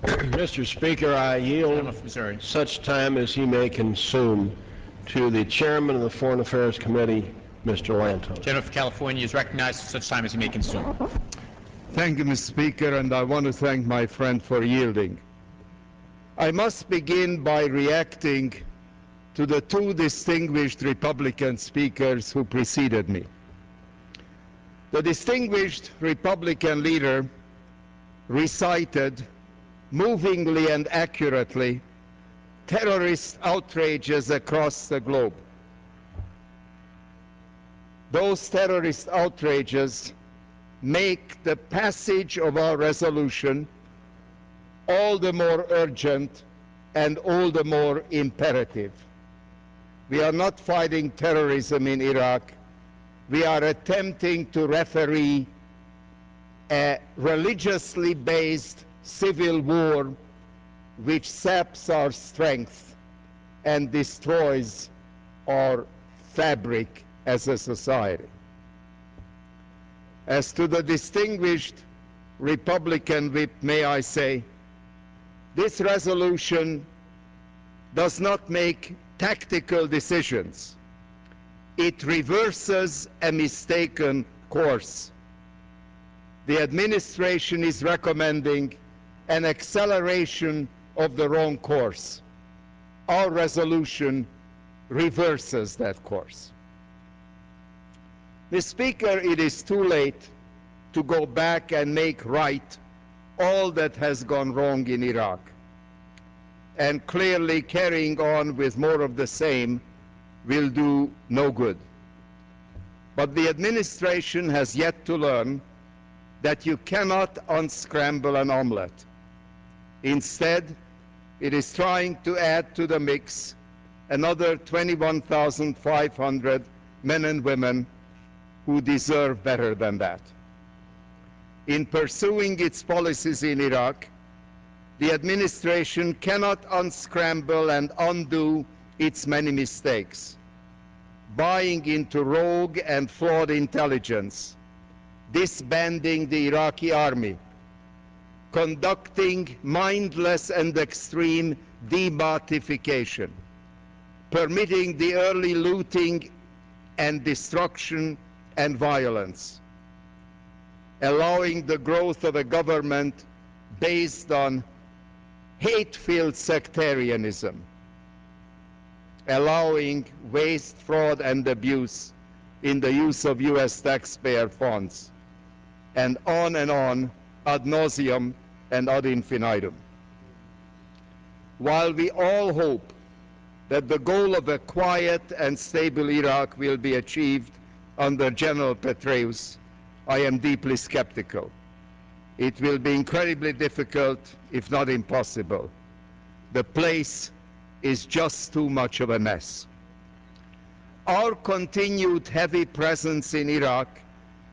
Mr. Speaker, I yield such time as he may consume to the chairman of the Foreign Affairs Committee, Mr. Lantos. Gentleman from California is recognized for such time as he may consume. Thank you, Mr. Speaker, and I want to thank my friend for yielding. I must begin by reacting to the two distinguished Republican speakers who preceded me. The distinguished Republican leader recited movingly and accurately terrorist outrages across the globe. Those terrorist outrages make the passage of our resolution all the more urgent and all the more imperative. We are not fighting terrorism in Iraq. We are attempting to referee a religiously based civil war which saps our strength and destroys our fabric as a society. As to the distinguished Republican whip, may I say, this resolution does not make tactical decisions. It reverses a mistaken course. The administration is recommending an acceleration of the wrong course. Our resolution reverses that course. Mr. Speaker, it is too late to go back and make right all that has gone wrong in Iraq. And clearly carrying on with more of the same will do no good. But the administration has yet to learn that you cannot unscramble an omelette. Instead, it is trying to add to the mix another 21,500 men and women who deserve better than that. In pursuing its policies in Iraq, the administration cannot unscramble and undo its many mistakes. Buying into rogue and flawed intelligence, disbanding the Iraqi army, conducting mindless and extreme debathification, permitting the early looting and destruction and violence, allowing the growth of a government based on hate-filled sectarianism, allowing waste, fraud, and abuse in the use of U.S. taxpayer funds, and on ad nauseum and ad infinitum. While we all hope that the goal of a quiet and stable Iraq will be achieved under General Petraeus, I am deeply skeptical. It will be incredibly difficult, if not impossible. The place is just too much of a mess. Our continued heavy presence in Iraq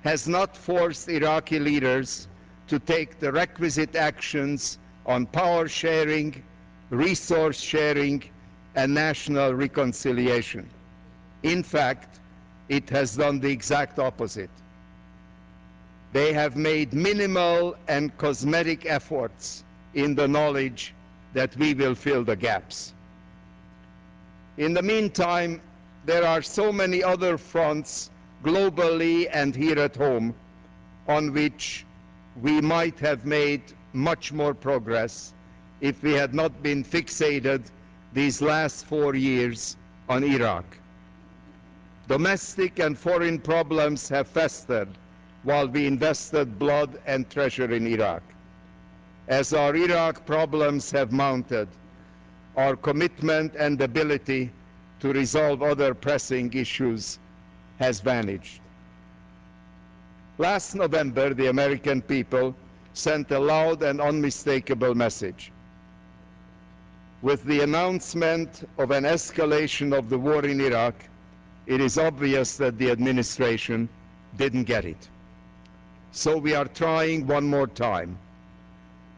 has not forced Iraqi leaders to take the requisite actions on power sharing, resource sharing, and national reconciliation. In fact, it has done the exact opposite. They have made minimal and cosmetic efforts in the knowledge that we will fill the gaps. In the meantime, there are so many other fronts globally and here at home on which we might have made much more progress if we had not been fixated these last 4 years on Iraq. Domestic and foreign problems have festered while we invested blood and treasure in Iraq. As our Iraq problems have mounted, our commitment and ability to resolve other pressing issues has vanished. Last November, the American people sent a loud and unmistakable message. With the announcement of an escalation of the war in Iraq, it is obvious that the administration didn't get it. So we are trying one more time.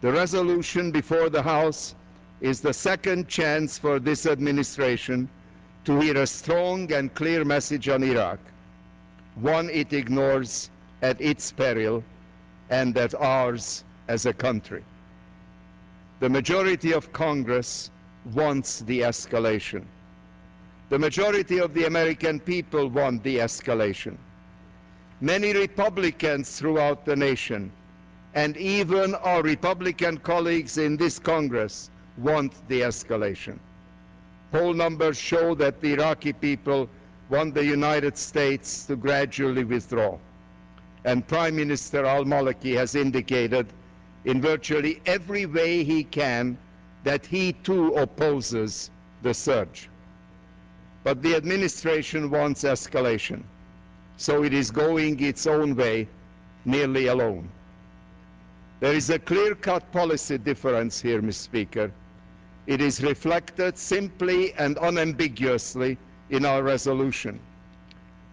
The resolution before the House is the second chance for this administration to hear a strong and clear message on Iraq, one it ignores at its peril and at ours as a country. The majority of Congress wants de-escalation. The majority of the American people want de-escalation. Many Republicans throughout the nation, and even our Republican colleagues in this Congress, want de-escalation. Poll numbers show that the Iraqi people want the United States to gradually withdraw. And Prime Minister al-Maliki has indicated in virtually every way he can that he too opposes the surge. But the administration wants escalation, so it is going its own way, nearly alone. There is a clear-cut policy difference here, Mr. Speaker. It is reflected simply and unambiguously in our resolution.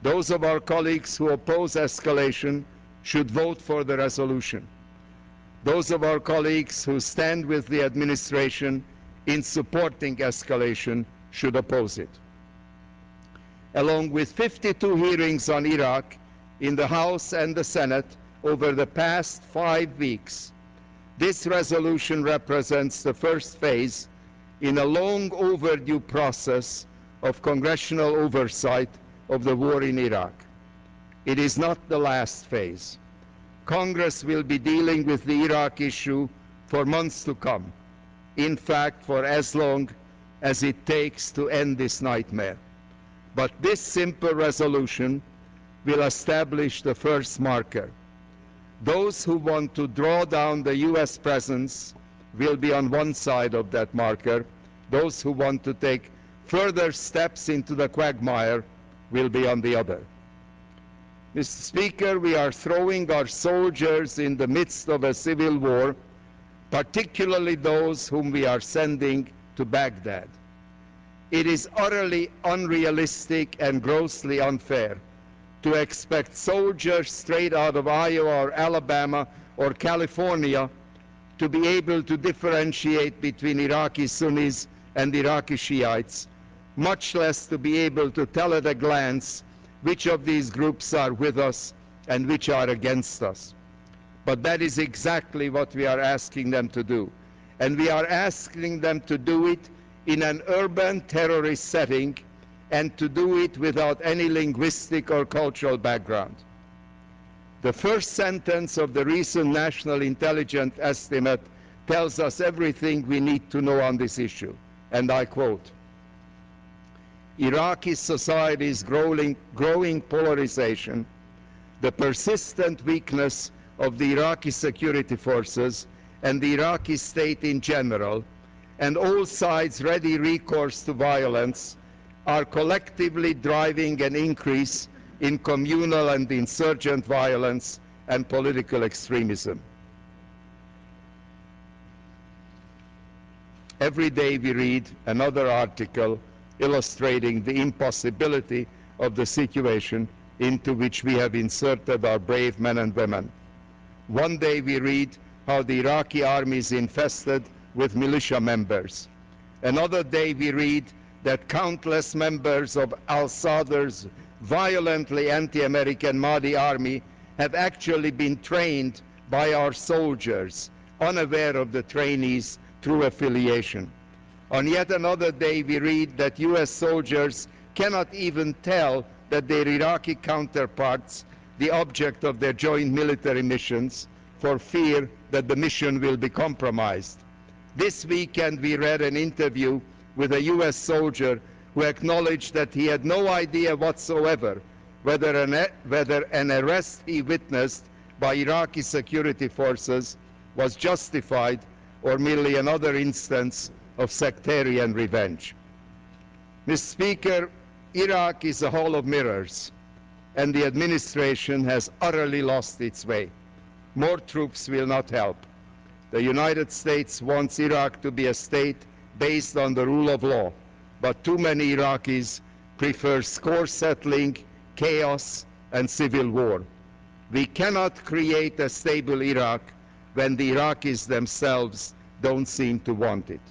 Those of our colleagues who oppose escalation should vote for the resolution. Those of our colleagues who stand with the administration in supporting escalation should oppose it. Along with 52 hearings on Iraq in the House and the Senate over the past 5 weeks, this resolution represents the first phase in a long overdue process of congressional oversight of the war in Iraq. It is not the last phase. Congress will be dealing with the Iraq issue for months to come. In fact, for as long as it takes to end this nightmare. But this simple resolution will establish the first marker. Those who want to draw down the US presence will be on one side of that marker. Those who want to take further steps into the quagmire will be on the other. Mr. Speaker, we are throwing our soldiers in the midst of a civil war, particularly those whom we are sending to Baghdad. It is utterly unrealistic and grossly unfair to expect soldiers straight out of Iowa or Alabama or California to be able to differentiate between Iraqi Sunnis and Iraqi Shiites, much less to be able to tell at a glance which of these groups are with us and which are against us. But that is exactly what we are asking them to do. And we are asking them to do it in an urban terrorist setting and to do it without any linguistic or cultural background. The first sentence of the recent National Intelligence Estimate tells us everything we need to know on this issue, and I quote, Iraqi society's growing polarization, the persistent weakness of the Iraqi security forces and the Iraqi state in general, and all sides' ready recourse to violence are collectively driving an increase in communal and insurgent violence and political extremism. Every day we read another article illustrating the impossibility of the situation into which we have inserted our brave men and women. One day we read how the Iraqi army is infested with militia members. Another day we read that countless members of al-Sadr's violently anti-American Mahdi army have actually been trained by our soldiers, unaware of the trainees' true affiliation. On yet another day we read that US soldiers cannot even tell that their Iraqi counterparts, the object of their joint military missions, for fear that the mission will be compromised. This weekend we read an interview with a US soldier who acknowledged that he had no idea whatsoever whether an arrest he witnessed by Iraqi security forces was justified or merely another instance of sectarian revenge. Mr. Speaker, Iraq is a hall of mirrors, and the administration has utterly lost its way. More troops will not help. The United States wants Iraq to be a state based on the rule of law, but too many Iraqis prefer score settling, chaos, and civil war. We cannot create a stable Iraq when the Iraqis themselves don't seem to want it.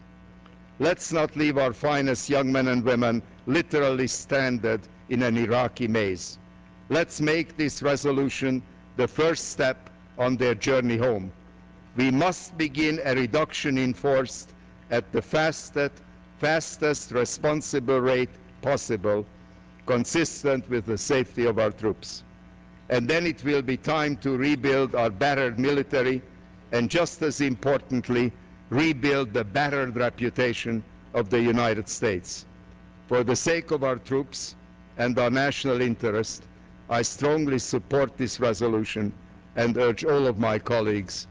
Let's not leave our finest young men and women literally stranded in an Iraqi maze. Let's make this resolution the first step on their journey home. We must begin a reduction in force at the fastest responsible rate possible, consistent with the safety of our troops. And then it will be time to rebuild our battered military, and just as importantly, rebuild the battered reputation of the United States. For the sake of our troops and our national interest, I strongly support this resolution and urge all of my colleagues